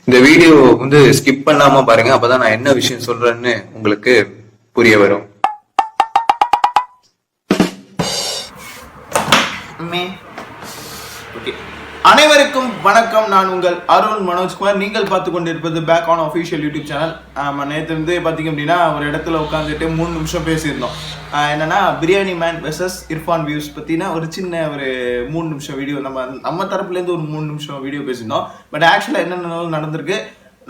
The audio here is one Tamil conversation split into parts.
இந்த வீடியோ வந்து ஸ்கிப் பண்ணாம பாருங்க, அப்பதான் நான் என்ன விஷயம் சொல்றேன்னு உங்களுக்கு புரிய வரும். அனைவருக்கும் வணக்கம். நான் உங்கள் அருண் மனோஜ்குமார். நீங்கள் பார்த்து கொண்டிருப்பது back on official YouTube channel. நேற்று வந்து பார்த்தீங்க அப்படின்னா ஒரு இடத்துல உட்காந்துட்டு 3 நிமிஷம் பேசியிருந்தோம். என்னன்னா biryani man versus Irfan views பற்றினா ஒரு சின்ன ஒரு 3 நிமிஷம் வீடியோ நம்ம தரப்புலேருந்து ஒரு 3 நிமிஷம் வீடியோ பேசியிருந்தோம். பட் ஆக்சுவலாக என்னென்ன நடந்திருக்கு,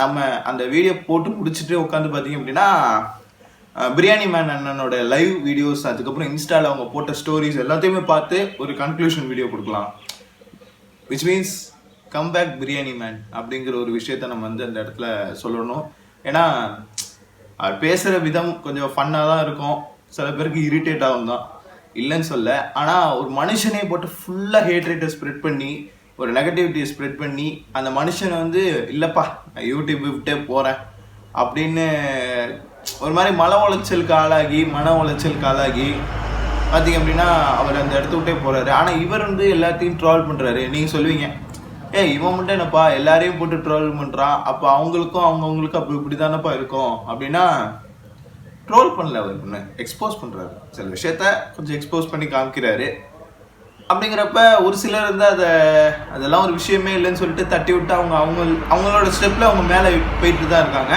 நம்ம அந்த வீடியோ போட்டு முடிச்சுட்டு உட்காந்து பார்த்தீங்க அப்படின்னா பிரியாணி மேன் அண்ணனோட லைவ் வீடியோஸ், அதுக்கப்புறம் இன்ஸ்டாவில் அவங்க போட்ட ஸ்டோரிஸ் எல்லாத்தையுமே பார்த்து ஒரு கன்க்ளூஷன் வீடியோ கொடுக்கலாம். Which means comeback biryani man அப்படிங்கிற ஒரு விஷயத்த நம்ம வந்து அந்த இடத்துல சொல்லணும். ஏன்னா அவர் பேசுகிற விதம் கொஞ்சம் ஃபன்னாக தான் இருக்கும், சில பேருக்கு இரிட்டேட் ஆகும் தான், இல்லைன்னு சொல்ல. ஆனால் ஒரு மனுஷனே போட்டு ஃபுல்லாக ஹேட்ரேட்டை ஸ்ப்ரெட் பண்ணி, ஒரு நெகட்டிவிட்டியை ஸ்ப்ரெட் பண்ணி, அந்த மனுஷனை வந்து இல்லைப்பா நான் யூடியூப் விட்டே போகிறேன் அப்படின்னு ஒரு மாதிரி மன உளைச்சலுக்கு ஆளாகி பார்த்தீங்க அப்படின்னா அவர் அந்த இடத்த விட்டே போகிறாரு. ஆனால் இவர் வந்து எல்லாத்தையும் ட்ரோல் பண்ணுறாரு. நீங்கள் சொல்லுவீங்க, இவன் மட்டும் என்னப்பா எல்லாரையும் போட்டு ட்ரோல் பண்ணுறான், அப்போ அவங்களுக்கும் அப்போ இப்படி தானப்பா இருக்கும் அப்படின்னா, ட்ரோல் பண்ணல, அவர் ஒன்று எக்ஸ்போஸ் பண்ணுறாரு. சில விஷயத்த கொஞ்சம் எக்ஸ்போஸ் பண்ணி காமிக்கிறாரு. அப்படிங்கிறப்ப ஒரு சிலர் வந்து அதெல்லாம் ஒரு விஷயமே இல்லைன்னு சொல்லிட்டு தட்டி விட்டு அவங்களோட ஸ்டெப்பில் அவங்க மேலே போயிட்டு தான் இருக்காங்க.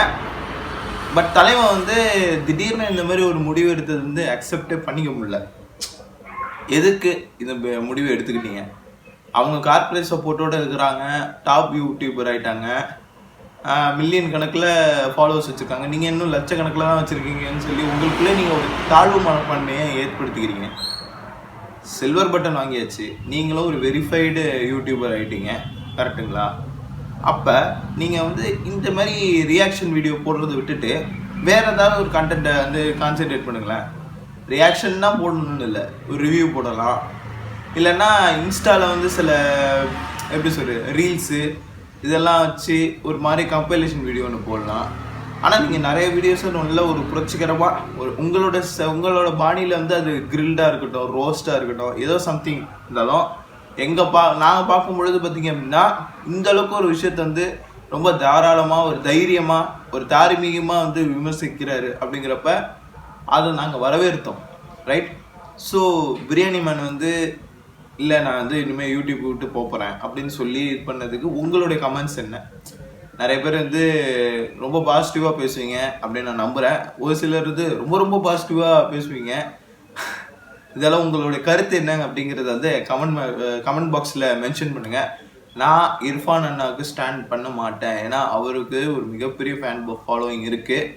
பட் தலைவன் வந்து திடீர்னு இந்த மாதிரி ஒரு முடிவு எடுத்தது வந்து அக்செப்டே பண்ணிக்க முடியல. எதுக்கு இந்த முடிவு எடுத்துக்கிட்டீங்க? அவங்க கார்பரேட் சப்போர்ட்டோடு இருக்கிறாங்க, டாப் யூடியூபர் ஆகிட்டாங்க, மில்லியன் கணக்கில் ஃபாலோவர்ஸ் வச்சுருக்காங்க. நீங்கள் இன்னும் லட்சக்கணக்கில் தான் வச்சுருக்கீங்கன்னு சொல்லி உங்களுக்குள்ளே நீங்கள் ஒரு தாழ்வு மனப்பான்மையை ஏற்படுத்திக்கிறீங்க. சில்வர் பட்டன் வாங்கியாச்சு, நீங்களும் ஒரு வெரிஃபைடு யூடியூபர் ஆகிட்டீங்க, கரெக்டுங்களா? அப்போ நீங்கள் வந்து இந்த மாதிரி ரியாக்ஷன் வீடியோ போடுறதை விட்டுட்டு வேறு ஏதாவது ஒரு கண்டென்ட்டை வந்து கான்சென்ட்ரேட் பண்ணுங்களேன். ரியாக்ஷன் தான் போடணும்னு இல்லை, ஒரு ரிவ்யூ போடலாம், இல்லைன்னா இன்ஸ்டாவில் வந்து சில எப்படி சொல்கிறது ரீல்ஸு இதெல்லாம் வச்சு ஒரு மாதிரி கம்பைலேஷன் வீடியோ ஒன்று போடலாம். ஆனால் நீங்கள் நிறைய வீடியோஸ் நல்ல ஒரு புரட்சிகரமாக உங்களோட பாணியில் வந்து அது கிரில்டாக இருக்கட்டும், ரோஸ்ட்டாக இருக்கட்டும், ஏதோ சம்திங் இருந்தாலும் நாங்கள் பார்க்கும் பொழுது பார்த்தீங்க அப்படின்னா இந்த அளவுக்கு ஒரு விஷயத்த வந்து ரொம்ப தாராளமாக, ஒரு தைரியமாக, ஒரு தார்மீகமாக வந்து விமர்சிக்கிறாரு. அப்படிங்கிறப்ப அதை நாங்கள் வரவேற்றோம், ரைட்? ஸோ பிரியாணி மேன் வந்து இல்லை நான் வந்து இனிமேல் யூடியூப் விட்டு போகிறேன் அப்படின்னு சொல்லி இது பண்ணதுக்கு உங்களுடைய கமெண்ட்ஸ் என்ன? நிறைய பேர் வந்து ரொம்ப பாசிட்டிவாக பேசுவீங்க அப்படின்னு நான் நம்புகிறேன். ஒரு சிலர் வந்து ரொம்ப ரொம்ப பாசிட்டிவாக பேசுவீங்க. இதெல்லாம் உங்களுடைய கருத்து என்னங்க அப்படிங்கிறத வந்து கமெண்ட் பாக்ஸில் மென்ஷன் பண்ணுங்கள். நான் இர்ஃபான் அண்ணாவுக்கு ஸ்டாண்ட் பண்ண மாட்டேன். ஏன்னா அவருக்கு ஒரு மிகப்பெரிய ஃபேன் ஃபாலோவிங் இருக்குது.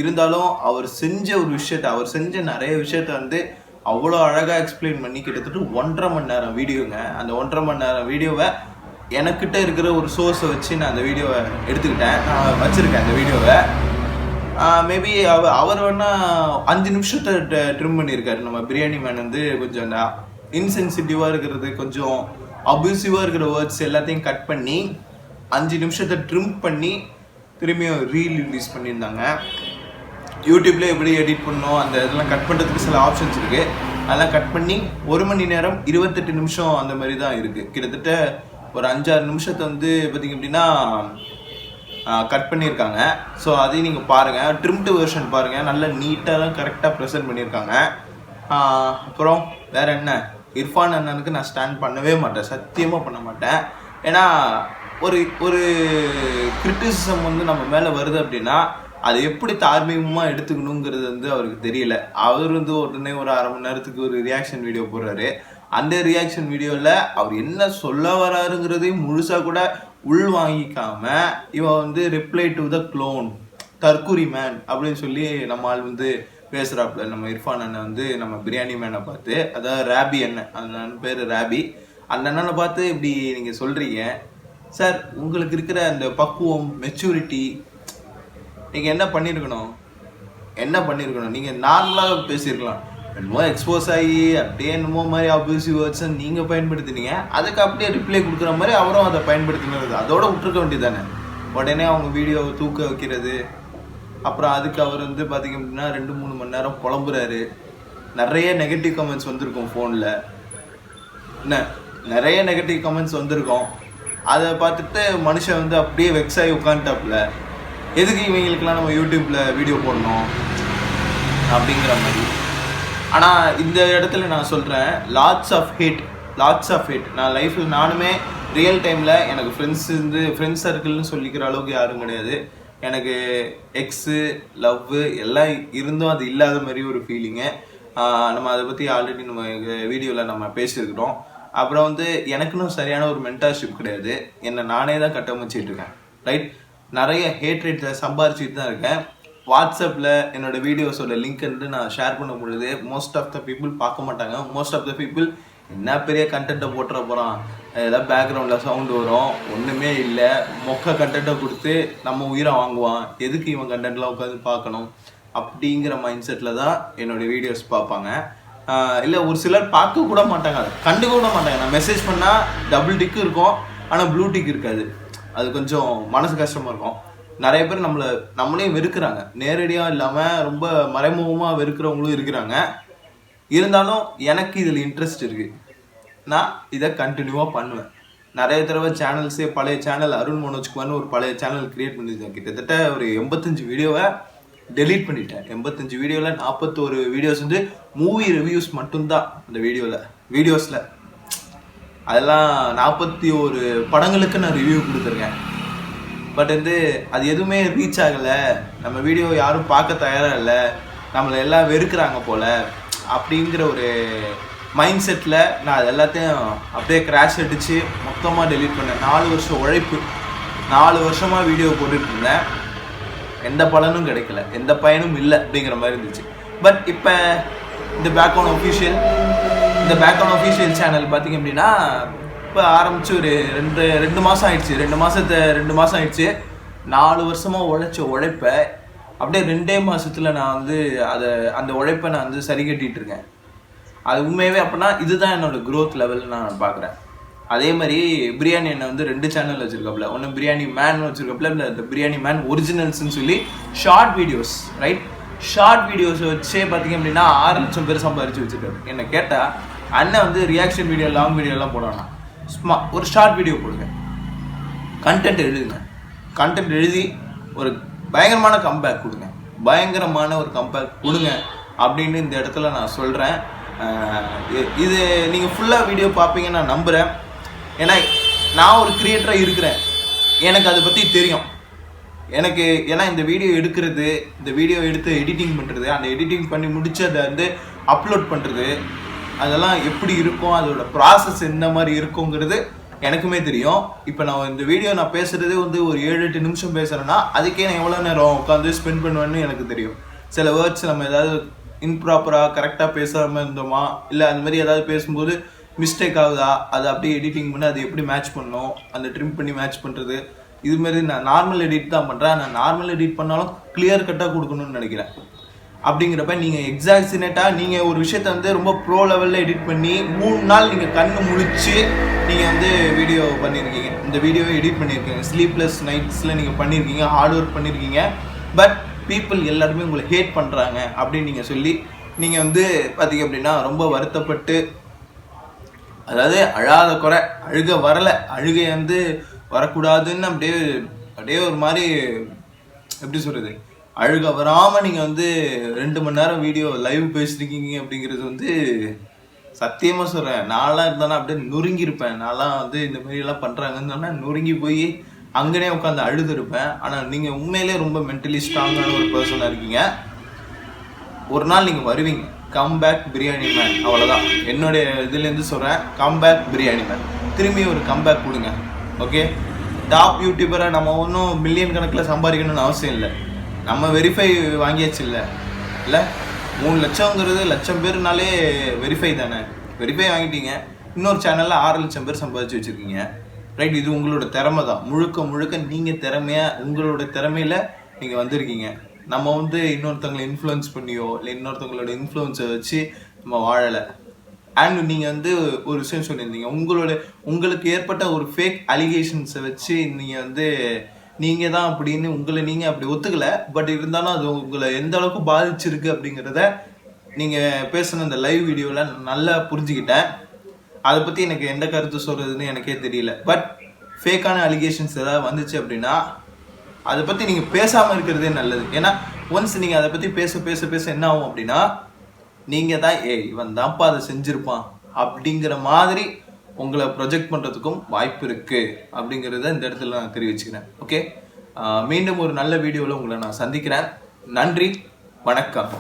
இருந்தாலும் அவர் செஞ்ச நிறைய விஷயத்த வந்து அவ்வளோ அழகாக எக்ஸ்பிளைன் பண்ணி கிட்டத்தட்ட 1.5 மணி நேரம் வீடியோங்க. அந்த 1.5 மணி நேரம் வீடியோவை எனக்கிட்ட இருக்கிற ஒரு சோர்ஸை வச்சு நான் அந்த வீடியோவை எடுத்துக்கிட்டேன், நான் வச்சுருக்கேன் அந்த வீடியோவை. மேபி அவர் வேணா 5 நிமிஷத்தை ட்ரிம் பண்ணியிருக்காரு. நம்ம பிரியாணி மேன் வந்து கொஞ்சம் இன்சென்சிட்டிவாக இருக்கிறது, கொஞ்சம் அப்யூசிவாக இருக்கிற வேர்ட்ஸ் எல்லாத்தையும் கட் பண்ணி 5 நிமிஷத்தை ட்ரிம் பண்ணி திரும்பியும் ரிலீஸ் பண்ணியிருந்தாங்க. யூடியூப்ல எப்படி எடிட் பண்ணணும், அந்த இதெல்லாம் கட் பண்ணுறதுக்கு சில ஆப்ஷன்ஸ் இருக்குது. அதெல்லாம் கட் பண்ணி 1 மணி நேரம் 28 நிமிஷம் அந்த மாதிரி தான் இருக்குது. கிட்டத்தட்ட ஒரு 5-6 நிமிஷத்தை வந்து பார்த்திங்க அப்படின்னா கட் பண்ணியிருக்காங்க. ஸோ அதையும் நீங்கள் பாருங்கள், ட்ரிம்டு வெர்ஷன் பாருங்கள், நல்ல நீட்டாக தான் கரெக்டாக ப்ரெசென்ட் பண்ணியிருக்காங்க. அப்புறம் வேறு என்ன, இர்ஃபான் அண்ணனுக்கு நான் ஸ்டாண்ட் பண்ணவே மாட்டேன், சத்தியமாக பண்ண மாட்டேன். ஏன்னா ஒரு கிரிட்டிசிசம் வந்து நம்ம மேலே வருது அப்படின்னா அதை எப்படி தார்மீகமாக எடுத்துக்கணுங்கிறது வந்து அவருக்கு தெரியல. அவர் வந்து உடனே ஒரு 1/2 மணி நேரத்துக்கு ஒரு ரியாக்ஷன் வீடியோ போடுறாரு. அந்த ரியாக்ஷன் வீடியோவில் அவர் என்ன சொல்ல வராருங்கிறதையும் முழுசாக கூட உள் வாங்கிக்காம இவன் வந்து ரிப்ளை டு த க்ளோன் தற்குறி மேன் அப்படின்னு சொல்லி நம்ம ஆள் வந்து பேசுகிறாப்புல. நம்ம இர்ஃபான் அண்ணன் வந்து நம்ம பிரியாணி மேனை பார்த்து, அதாவது ராபி அண்ணன், அந்த அண்ணன் பேர் ராபி, அந்த அண்ணனை பார்த்து இப்படி நீங்கள் சொல்கிறீங்க சார், உங்களுக்கு இருக்கிற அந்த பக்குவம், மெச்சூரிட்டி, நீங்கள் என்ன பண்ணியிருக்கணும்? நீங்கள் நார்மலாக பேசியிருக்கலாம். என்னமோ எக்ஸ்போஸ் ஆகி அப்படியே என்னமோ மாதிரி அப்யூசிவ் வேர்ட்ஸை நீங்கள் பயன்படுத்தினீங்க, அதுக்கு அப்படியே ரிப்ளை கொடுக்குற மாதிரி அவரும் அதை பயன்படுத்தினது, அதோட விட்டுருக்க வேண்டியது தானே. உடனே அவங்க வீடியோவை தூக்க வைக்கிறது, அப்புறம் அதுக்கு அவர் வந்து பார்த்திங்க அப்படின்னா 2-3 மணி நேரம் புலம்புறாரு. நிறைய நெகட்டிவ் கமெண்ட்ஸ் வந்திருக்கும் ஃபோனில், என்ன நிறைய நெகட்டிவ் கமெண்ட்ஸ் வந்திருக்கும். அதை பார்த்துட்டு மனுஷன் வந்து அப்படியே வெக்ஸ் ஆகி உட்காந்துட்டாப்புல, எதுக்கு இவங்களுக்கெல்லாம் நம்ம யூடியூப்ல வீடியோ போடணும் அப்படிங்கிற மாதிரி. ஆனால் இந்த இடத்துல நான் சொல்கிறேன், லாட்ஸ் ஆஃப் ஹேட். நான் லைஃப்பில் நானுமே ரியல் டைமில் எனக்கு ஃப்ரெண்ட்ஸ் சர்க்கிள்னு சொல்லிக்கிற அளவுக்கு யாரும் கிடையாது. எனக்கு எக்ஸு லவ்வு எல்லாம் இருந்தும் அது இல்லாத மாதிரி ஒரு ஃபீலிங்கு. நம்ம அதை பற்றி ஆல்ரெடி நம்ம வீடியோவில் நம்ம பேசியிருக்கிறோம். அப்புறம் வந்து எனக்குன்னு சரியான ஒரு மென்டார்ஷிப் கிடையாது. என்னை நானே தான் கட்டமைச்சிட்டு இருக்கேன். ரைட், நிறைய ஹேட் ரேட்டை சம்பாரிச்சிட்டு தான் இருக்கேன். வாட்ஸ்அப்பில் என்னோட வீடியோஸோட லிங்க் வந்து நான் ஷேர் பண்ண பொழுது மோஸ்ட் ஆஃப் த பீப்புள் பார்க்க மாட்டாங்க. மோஸ்ட் ஆஃப் த பீப்புள் என்ன பெரிய கண்டென்ட்டை போட்டுற போகிறான், ஏதாவது பேக்ரவுண்டில் சவுண்டு வரும், ஒன்றுமே இல்லை, மொக்க கண்டென்ட்டை கொடுத்து நம்ம உயிரை வாங்குவான், எதுக்கு இவன் கண்டென்ட்லாம் உட்காந்து பார்க்கணும் அப்படிங்கிற மைண்ட் செட்டில் தான் என்னோடய வீடியோஸ் பார்ப்பாங்க. இல்லை ஒரு சிலர் பார்க்க கூட மாட்டாங்க, அதை கண்டுக்க கூட மாட்டாங்க. நான் மெசேஜ் பண்ணால் டபுள் டிக்கு இருக்கும், ஆனால் ப்ளூ டிக் இருக்காது. அது கொஞ்சம் மனசு கஷ்டமாக இருக்கும். நிறைய பேர் நம்மளையும் வெறுக்கிறாங்க, நேரடியாக இல்லாமல் ரொம்ப மறைமுகமாக வெறுக்கிறவங்களும் இருக்கிறாங்க. இருந்தாலும் எனக்கு இதில் இன்ட்ரெஸ்ட் இருக்குது, நான் இதை கண்டினியூவாக பண்ணுவேன். நிறைய தடவை சேனல்ஸே, பழைய சேனல் அருண் மனோஜ்குமார்னு ஒரு பழைய சேனல் கிரியேட் பண்ணியிருக்கேன். கிட்டத்தட்ட ஒரு 85 வீடியோவை டெலீட் பண்ணிட்டேன். 85 வீடியோவில் 41 வீடியோஸ் வந்து மூவி ரிவ்யூஸ் மட்டும்தான். அந்த வீடியோஸில் அதெல்லாம் 41 படங்களுக்கு நான் ரிவ்யூ கொடுத்துருக்கேன். பட் வந்து அது எதுவுமே ரீச் ஆகலை, நம்ம வீடியோ யாரும் பார்க்க தயாராக இல்லை, நம்மளை எல்லாம் வெறுக்கிறாங்க போல் அப்படிங்கிற ஒரு மைண்ட் செட்டில் நான் அது எல்லாத்தையும் அப்படியே கிராஷ் அடித்து மொத்தமாக டெலீட் பண்ணேன். 4 வருஷம் உழைப்பு, 4 வருஷமாக வீடியோ போட்டுட்டு இருந்தேன், எந்த பலனும் கிடைக்கல, எந்த பயனும் இல்லை அப்படிங்கிற மாதிரி இருந்துச்சு. பட் இப்போ இந்த பேக் ஆன் ஒஃபிஷியல் சேனல் பார்த்திங்க அப்படின்னா இப்போ ஆரம்பித்து ஒரு ரெண்டு மாதம் ஆயிடுச்சு. 2 மாதம் ஆயிடுச்சு. 4 வருஷமாக உழைப்பை அப்படியே 2 மாதத்தில் நான் வந்து அந்த உழைப்பை நான் வந்து சரி கட்டிகிட்டு இருக்கேன். அது உண்மையாகவே அப்படின்னா இதுதான் என்னோட க்ரோத் லெவல் நான் பார்க்குறேன். அதே மாதிரி பிரியாணி என்னை வந்து 2 சேனல் வச்சுருக்காப்புல. ஒன்று பிரியாணி மேன் வச்சுருக்காப்புல, இந்த பிரியாணி மேன் ஒரிஜினல்ஸ்ன்னு சொல்லி short videos. Right, short videos வச்சே பார்த்திங்க அப்படின்னா 6 லட்சம் பேர் சம்பாதிச்சு வச்சுருக்காரு. என்னை கேட்டால் அண்ணன் வந்து ரியாக்ஷன் வீடியோ, லாங் வீடியோலாம் போடணும், ஒரு ஷார்ட் வீடியோ போடுங்க, கண்டென்ட் எழுதி ஒரு பயங்கரமான கம்பேக் கொடுங்க அப்படின்னு இந்த இடத்துல நான் சொல்கிறேன். இது நீங்கள் ஃபுல்லாக வீடியோ பார்ப்பீங்கன்னு நான் நம்புகிறேன். ஏன்னா நான் ஒரு கிரியேட்டராக இருக்கிறேன், எனக்கு அதை பற்றி தெரியும். ஏன்னா இந்த வீடியோ எடுக்கிறது, இந்த வீடியோ எடுத்து எடிட்டிங் பண்ணுறது, அந்த எடிட்டிங் பண்ணி முடிச்சு அதை வந்து அப்லோட் பண்ணுறது, அதெல்லாம் எப்படி இருக்கும், அதோட ப்ராசஸ் என்ன மாதிரி இருக்குங்கிறது எனக்குமே தெரியும். இப்போ இந்த வீடியோ நான் பேசுகிறதே வந்து ஒரு 7-8 நிமிஷம் பேசுகிறேன்னா அதுக்கே நான் எவ்வளோ நேரம் உட்காந்து ஸ்பெண்ட் பண்ணுவேன்னு எனக்கு தெரியும். சில வேர்ட்ஸ் நம்ம ஏதாவது இன்ப்ராப்பராக கரெக்டாக பேசாமல் இருந்தோமா, இல்லை அந்த மாதிரி ஏதாவது பேசும்போது மிஸ்டேக் ஆகுதா, அதை அப்படியே எடிட்டிங் பண்ணி அதை எப்படி மேட்ச் பண்ணணும், அந்த ட்ரிம் பண்ணி மேட்ச் பண்ணுறது, இதுமாரி நான் நார்மல் எடிட் தான் பண்ணுறேன். நான் நார்மல் எடிட் பண்ணாலும் கிளியர் கட்டாக கொடுக்கணும்னு நினைக்கிறேன். அப்படிங்கிறப்ப நீங்கள் எக்ஸாக்சினேட்டாக நீங்கள் ஒரு விஷயத்த வந்து ரொம்ப ப்ரோ லெவலில் எடிட் பண்ணி 3 நாள் நீங்கள் கண்ணு முழிச்சு நீங்கள் வந்து வீடியோ பண்ணியிருக்கீங்க. இந்த வீடியோவை எடிட் பண்ணியிருக்கீங்க, ஸ்லீப்லெஸ் நைட்ஸில் நீங்கள் பண்ணியிருக்கீங்க, ஹார்ட் ஒர்க் பண்ணியிருக்கீங்க. பட் பீப்புள் எல்லாருமே உங்களை ஹேட் பண்ணுறாங்க அப்படின்னு நீங்கள் சொல்லி நீங்கள் வந்து பார்த்திங்க அப்படின்னா ரொம்ப வருத்தப்பட்டு, அதாவது அழாத குறை, அழுகை வந்து வரக்கூடாதுன்னு அப்படியே ஒரு மாதிரி எப்படி சொல்கிறது, அழுக வராமல் நீங்கள் வந்து 2 மணி நேரம் வீடியோ லைவ் பேசியிருக்கீங்க அப்படிங்கிறது வந்து சத்தியமாக சொல்கிறேன். நான்லாம் இருந்தாலும் அப்படியே நொறுங்கியிருப்பேன். நான்லாம் வந்து இந்த மாதிரியெல்லாம் பண்ணுறாங்கன்னு சொன்னால் நொறுங்கி போய் அங்கனே உட்காந்து அழுதுருப்பேன். ஆனால் நீங்கள் உண்மையிலே ரொம்ப மென்டலி ஸ்ட்ராங்கான ஒரு பர்சனாக இருக்கீங்க. ஒரு நாள் நீங்கள் வருவீங்க, கம்பேக் பிரியாணி மேன், அவ்வளோதான் என்னுடைய இதுலேருந்து சொல்கிறேன். கம்பேக் பிரியாணி மேன், திரும்பி ஒரு கம்பேக் கொடுங்க. ஓகே, டாப் யூடியூபரை நம்ம ஒன்றும் மில்லியன் கணக்கில் சம்பாதிக்கணும்னு அவசியம் இல்லை. நம்ம வெரிஃபை வாங்கியாச்சு இல்லை 3 லட்சங்கிறது லட்சம் பேருனாலே வெரிஃபை தானே. வெரிஃபை வாங்கிட்டீங்க, இன்னொரு சேனலில் 6 லட்சம் பேர் சம்பாதிச்சு வச்சுருக்கீங்க. ரைட், இது உங்களோட திறமை தான், முழுக்க நீங்கள் உங்களோட திறமையில் நீங்கள் வந்திருக்கீங்க. நம்ம வந்து இன்னொருத்தவங்களை இன்ஃப்ளூயன்ஸ் பண்ணியோ இல்லை இன்னொருத்தவங்களோட இன்ஃப்ளூயன்ஸை வச்சு நம்ம வாழலை. அண்ட் நீங்கள் வந்து ஒரு விஷயம் சொல்லியிருந்தீங்க, உங்களுக்கு ஏற்பட்ட ஒரு ஃபேக் அலிகேஷன்ஸை வச்சு நீங்கள் வந்து நீங்கள் தான் அப்படின்னு உங்களை நீங்கள் அப்படி ஒத்துக்கலை. பட் இருந்தாலும் அது உங்களை எந்த அளவுக்கு பாதிச்சிருக்கு அப்படிங்கிறத நீங்கள் பேசுன இந்த லைவ் வீடியோவில் நல்லா புரிஞ்சுக்கிட்டேன். அதை பற்றி எனக்கு எந்த கருத்து சொல்கிறதுன்னு எனக்கே தெரியல. பட் ஃபேக்கான அலிகேஷன்ஸ் ஏதாவது வந்துச்சு அப்படின்னா அதை பற்றி நீங்கள் பேசாமல் இருக்கிறதே நல்லது. ஏன்னா ஒன்ஸ் நீங்கள் அதை பற்றி பேச பேச பேச என்ன ஆகும் அப்படின்னா நீங்கள் தான் இவன் தான்ப்பா அதை செஞ்சுருப்பான் அப்படிங்கிற மாதிரி உங்களை ப்ரொஜெக்ட் பண்ணுறதுக்கும் வாய்ப்பு இருக்குது அப்படிங்கிறத இந்த இடத்துல நான் தெரிவிச்சுக்கிறேன். ஓகே, மீண்டும் ஒரு நல்ல வீடியோவில் உங்களை நான் சந்திக்கிறேன். நன்றி, வணக்கம்.